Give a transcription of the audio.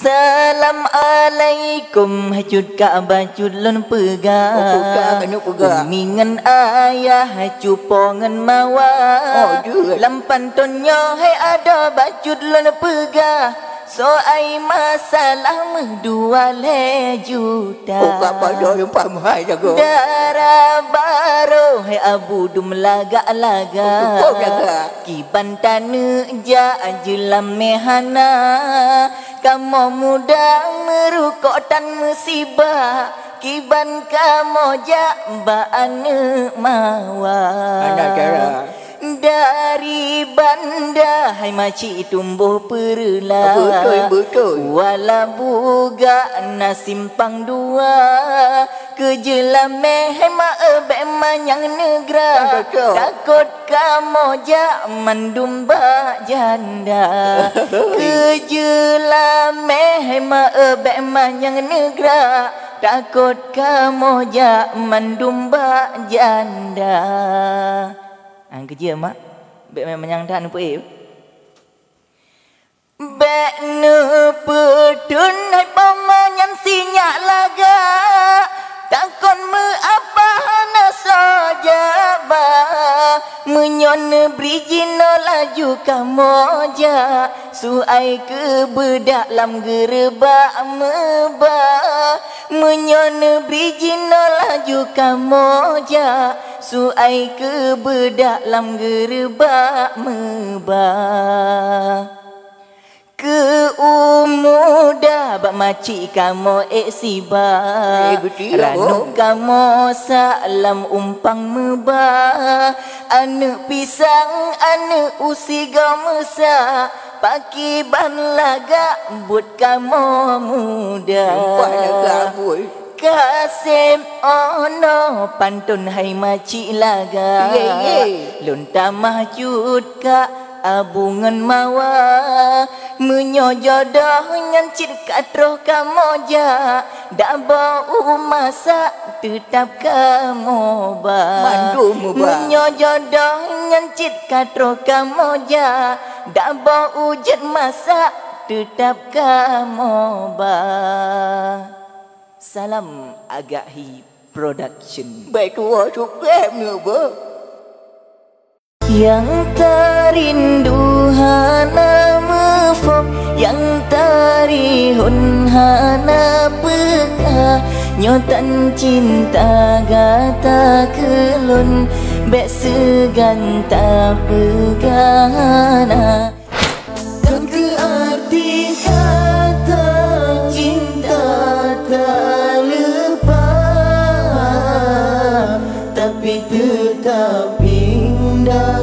Assalamualaikum hajud Kaabah julun pegang Kumingan ayah cupongan mawa Lampan tonyo hai ada bajud lun pegang So ai masalah dua le juta Darah baru hai abu dum laga-laga Kiban tanu ja jelam mehana Kamu muda merukok dan musibah Kiban kamu ja baane mawa Dari banda hai maci tumbuh perla Wala buga na simpang dua Kejelame hai maebe manyang negra Takut kamu ja mandumba janda Kejelame hai maebe manyang negra Takut kamu ja mandumba janda kerja mak bek memang dan apa bek ne pedun hai pamanyan sinyak laga takon me apa na saja ba menyon brijino laju kamoja suai ke bedak lam gerebak meba menyon brijino laju kamoja suai ke bedak lam gerebak meba ke umuda bak maci kamu siba ranu kamu salam umpang meba anu pisang anu usiga mesa paki ban laga but kamu muda Kasem ono pantun hai maci laga lunta mahjud ka abungan mawa menyojodoh nyancit katroh kamoja dak bau masa tetap kamu ba menyojodoh nyancit katroh kamoja dak bau jet masa tetap kamu ba Salam Agahi Production. Baik tua cukup ngeba. Yang terindu hana mefok, yang tarihun hana peka, nyotan cinta gata kelun, bek seganta pegana. Dan ke arti kata cinta tak lepas, tapi tetap indah.